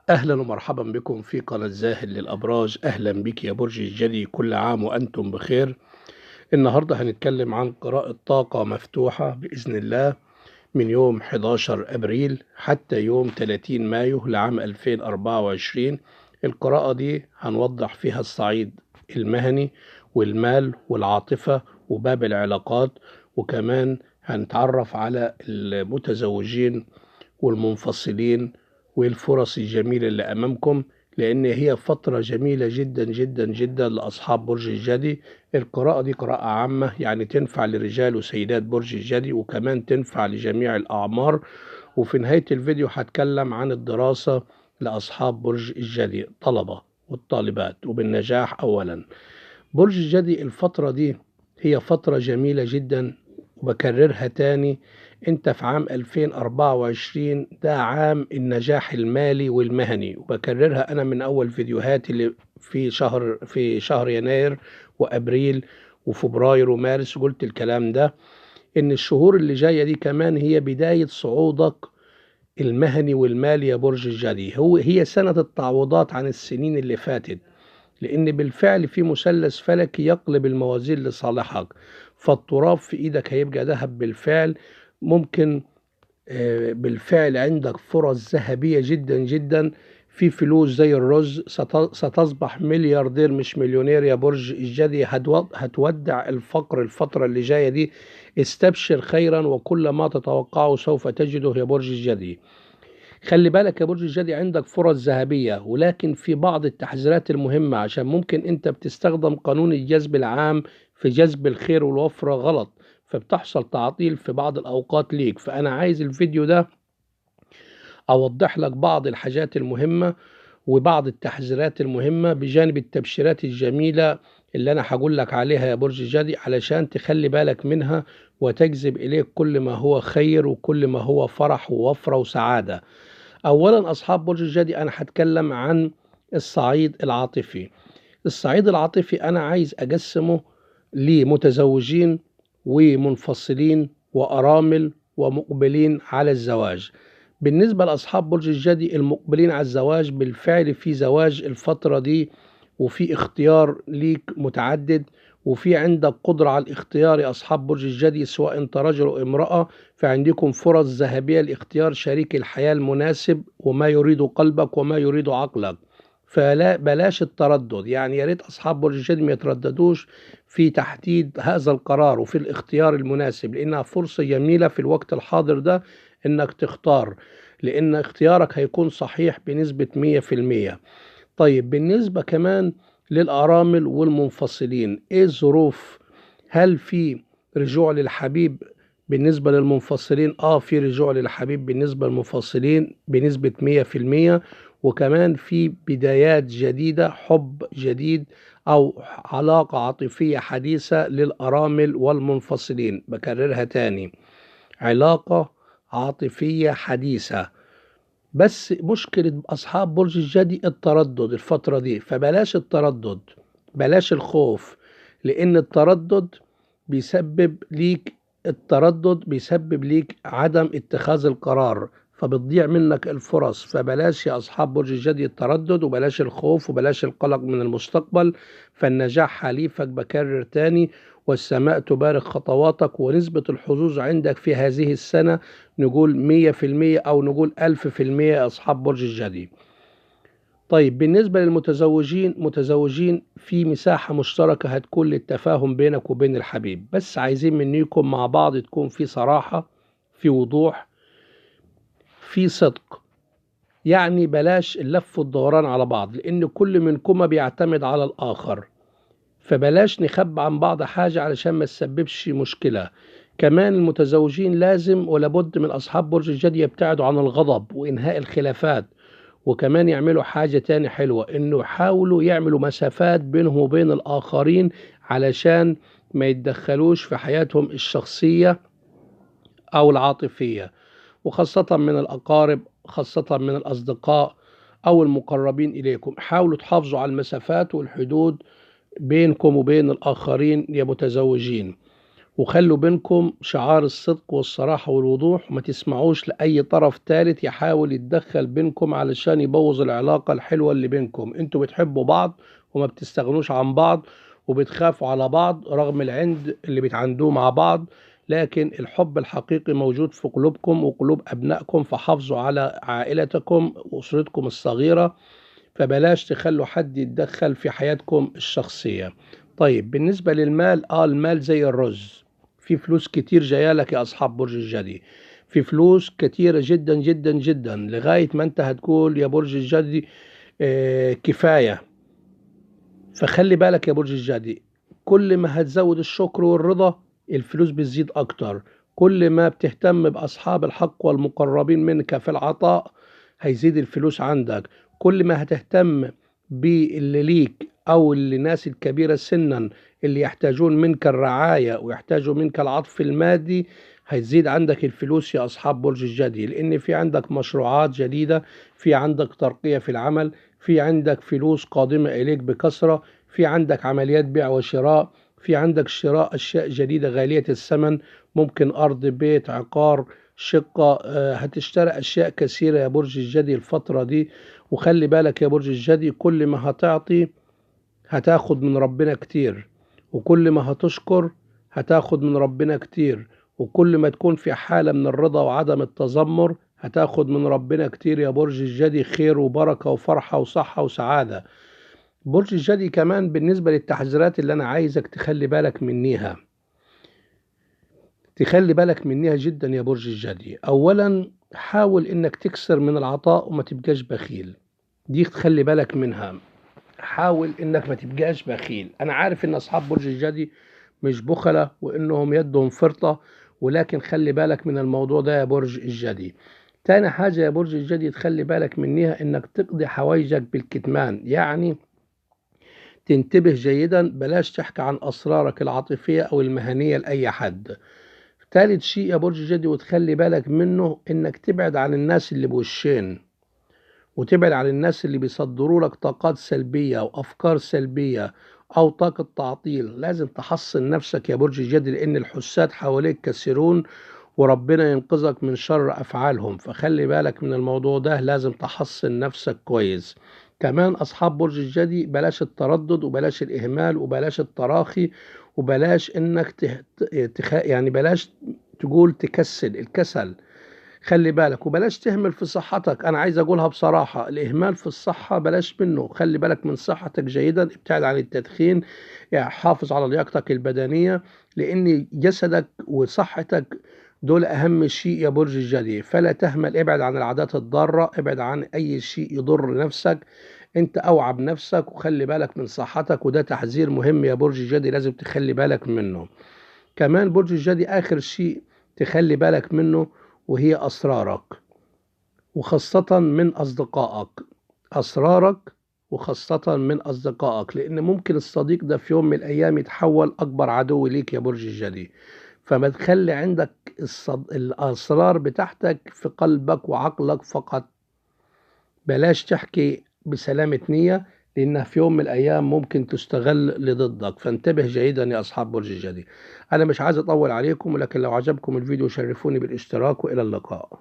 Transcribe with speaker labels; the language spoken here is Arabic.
Speaker 1: أهلا ومرحبا بكم في قناة زاهد للأبراج. أهلا بك يا برج الجدي، كل عام وأنتم بخير. النهاردة هنتكلم عن قراءة طاقة مفتوحة بإذن الله من يوم 11 أبريل حتى يوم 30 مايو لعام 2024. القراءة دي هنوضح فيها الصعيد المهني والمال والعاطفة وباب العلاقات، وكمان هنتعرف على المتزوجين والمنفصلين والفرص الجميلة اللي أمامكم، لأن هي فترة جميلة جدا جدا جدا لأصحاب برج الجدي. القراءة دي قراءة عامة، يعني تنفع لرجال وسيدات برج الجدي، وكمان تنفع لجميع الأعمار. وفي نهاية الفيديو هتكلم عن الدراسة لأصحاب برج الجدي، طلبة والطالبات، وبالنجاح أولا. برج الجدي الفترة دي هي فترة جميلة جدا، وبكررها تاني. انت في عام 2024 ده عام النجاح المالي والمهني، وبكررها انا من اول فيديوهاتي اللي في شهر يناير وابريل وفبراير ومارس، قلت الكلام ده، ان الشهور اللي جاية دي كمان هي بداية صعودك المهني والمالي يا برج الجدي. هي سنة التعويضات عن السنين اللي فاتت، لأن بالفعل في مثلث فلكي يقلب الموازين لصالحك. فالتراب في إيدك هيبقى ذهب بالفعل. ممكن بالفعل عندك فرص ذهبية جدا جدا. في فلوس زي الرز، ستصبح ملياردير مش مليونير يا برج الجدي. هتودع الفقر الفترة اللي جاية دي. استبشر خيرا، وكل ما تتوقعه سوف تجده يا برج الجدي. خلي بالك يا برج الجدي، عندك فرص ذهبية، ولكن في بعض التحذيرات المهمة، عشان ممكن انت بتستخدم قانون الجذب العام في جذب الخير والوفرة غلط، فبتحصل تعطيل في بعض الأوقات ليك. فأنا عايز الفيديو ده أوضح لك بعض الحاجات المهمة وبعض التحذيرات المهمة، بجانب التبشيرات الجميلة اللي أنا هقول لك عليها يا برج الجدي، علشان تخلي بالك منها وتجذب إليك كل ما هو خير وكل ما هو فرح ووفرة وسعادة. أولا أصحاب برج الجدي، أنا هتكلم عن الصعيد العاطفي. الصعيد العاطفي أنا عايز أقسمه لمتزوجين ومنفصلين وأرامل ومقبلين على الزواج. بالنسبة لأصحاب برج الجدي المقبلين على الزواج، بالفعل في زواج الفترة دي، وفي اختيار ليك متعدد، وفي عندك قدرة على الاختيار يا أصحاب برج الجدي، سواء أنت رجل أو امرأة. فعندكم فرص ذهبية لاختيار شريك الحياة المناسب، وما يريد قلبك وما يريد عقلك. فلا بلاش التردد، يعني يا ريت أصحاب برج الجدي ما يترددوش في تحديد هذا القرار وفي الاختيار المناسب، لأنها فرصة جميلة في الوقت الحاضر ده إنك تختار، لأن اختيارك هيكون صحيح بنسبة 100%. طيب بالنسبة كمان للأرامل والمنفصلين، إيه الظروف؟ هل في رجوع للحبيب بالنسبة للمنفصلين؟ في رجوع للحبيب بالنسبة للمنفصلين بنسبة 100%. وكمان في بدايات جديدة، حب جديد أو علاقة عاطفية حديثة للأرامل والمنفصلين. بكررها تاني، علاقة عاطفية حديثة. بس مشكلة أصحاب برج الجدي التردد الفترة دي، فبلاش التردد، بلاش الخوف، لأن التردد بيسبب ليك عدم اتخاذ القرار، فبتضيع منك الفرص. فبلاش يا أصحاب برج الجدي التردد، وبلاش الخوف، وبلاش القلق من المستقبل. فالنجاح حليفك، بكرر تاني، والسماء تبارك خطواتك. ونسبة الحظوظ عندك في هذه السنة نقول 100% أو نقول 1000% يا أصحاب برج الجدي. طيب بالنسبة متزوجين في مساحة مشتركة هتكون للتفاهم بينك وبين الحبيب، بس عايزين منكم مع بعض تكون في صراحة، في وضوح، في صدق. يعني بلاش اللف والدوران على بعض، لأن كل منكم بيعتمد على الآخر. فبلاش نخبي عن بعض حاجة علشان ما تسببش مشكلة. كمان المتزوجين لازم ولابد من أصحاب برج الجدي يبتعدوا عن الغضب وإنهاء الخلافات. وكمان يعملوا حاجة تاني حلوة، إنه يحاولوا يعملوا مسافات بينهم وبين الآخرين، علشان ما يتدخلوش في حياتهم الشخصية أو العاطفية، وخاصة من الأقارب، خاصة من الأصدقاء أو المقربين إليكم. حاولوا تحافظوا على المسافات والحدود بينكم وبين الآخرين يا متزوجين. وخلوا بينكم شعار الصدق والصراحة والوضوح، وما تسمعوش لأي طرف ثالث يحاول يتدخل بينكم علشان يبوظ العلاقة الحلوة اللي بينكم. انتوا بتحبوا بعض وما بتستغنوش عن بعض وبتخافوا على بعض رغم العند اللي بتعندوه مع بعض، لكن الحب الحقيقي موجود في قلوبكم وقلوب أبنائكم، فحافظوا على عائلتكم وأسرتكم الصغيرة، فبلاش تخلوا حد يتدخل في حياتكم الشخصية. طيب بالنسبة للمال، المال زي الرز، في فلوس كتير جايه لك يا أصحاب برج الجدي، في فلوس كتيرة جدا جدا جدا، لغاية ما انت هتقول يا برج الجدي كفاية. فخلي بالك يا برج الجدي، كل ما هتزود الشكر والرضا الفلوس بتزيد أكتر، كل ما بتهتم بأصحاب الحق والمقربين منك في العطاء هيزيد الفلوس عندك، كل ما هتهتم باللي ليك أو الناس الكبيرة سنا اللي يحتاجون منك الرعاية ويحتاجوا منك العطف المادي هيزيد عندك الفلوس يا أصحاب برج الجدي، لأن في عندك مشروعات جديدة، في عندك ترقية في العمل، في عندك فلوس قادمة إليك بكثرة، في عندك عمليات بيع وشراء، في عندك شراء أشياء جديدة غالية الثمن، ممكن أرض، بيت، عقار، شقة، هتشتري أشياء كثيرة يا برج الجدي الفترة دي. وخلي بالك يا برج الجدي، كل ما هتعطي هتاخد من ربنا كتير، وكل ما هتشكر هتاخد من ربنا كتير، وكل ما تكون في حالة من الرضا وعدم التذمر هتاخد من ربنا كتير يا برج الجدي، خير وبركة وفرحة وصحة وسعادة. برج الجدي كمان بالنسبة للتحذيرات اللي أنا عايزك تخلي بالك منيها، تخلي بالك منيها جدا يا برج الجدي. أولا حاول إنك تكسر من العطاء وما تبقاش بخيل، دي تخلي بالك منها، حاول إنك ما تبقاش بخيل. أنا عارف إن أصحاب برج الجدي مش بخلة وإنهم يدهم فرطة، ولكن خلي بالك من الموضوع ده يا برج الجدي. تاني حاجة يا برج الجدي تخلي بالك منيها إنك تقضي حوائجك بالكتمان، يعني تنتبه جيدا، بلاش تحكي عن أسرارك العاطفية أو المهنية لأي حد. ثالث شيء يا برج الجدي وتخلي بالك منه إنك تبعد عن الناس اللي بوشين، وتبعد عن الناس اللي بيصدروا لك طاقات سلبية وأفكار سلبية أو طاقة تعطيل. لازم تحصن نفسك يا برج الجدي، لأن الحساد حواليك كثيرون وربنا ينقذك من شر أفعالهم، فخلي بالك من الموضوع ده، لازم تحصن نفسك كويس. كمان أصحاب برج الجدي بلاش التردد وبلاش الإهمال وبلاش التراخي، وبلاش إنك يعني بلاش تقول تكسل، الكسل خلي بالك، وبلاش تهمل في صحتك. أنا عايز أقولها بصراحة، الإهمال في الصحة بلاش منه، خلي بالك من صحتك جيدا، ابتعد عن التدخين، يعني حافظ على لياقتك البدنية، لأن جسدك وصحتك دول أهم شيء يا برج الجدي، فلا تهمل، ابعد عن العادات الضارة، ابعد عن أي شيء يضر نفسك، انت اوعى بنفسك وخلي بالك من صحتك، وده تحذير مهم يا برج الجدي لازم تخلي بالك منه. كمان برج الجدي آخر شيء تخلي بالك منه وهي أسرارك، وخاصة من أصدقائك، أسرارك وخاصة من أصدقائك، لأن ممكن الصديق ده في يوم من الأيام يتحول أكبر عدو ليك يا برج الجدي، فما تخلي عندك الأسرار بتاعتك في قلبك وعقلك فقط، بلاش تحكي بسلامة نية، لأنها في يوم من الأيام ممكن تستغل لضدك، فانتبه جيدا يا أصحاب برج الجدي. أنا مش عايز أطول عليكم، ولكن لو عجبكم الفيديو شرفوني بالاشتراك، وإلى اللقاء.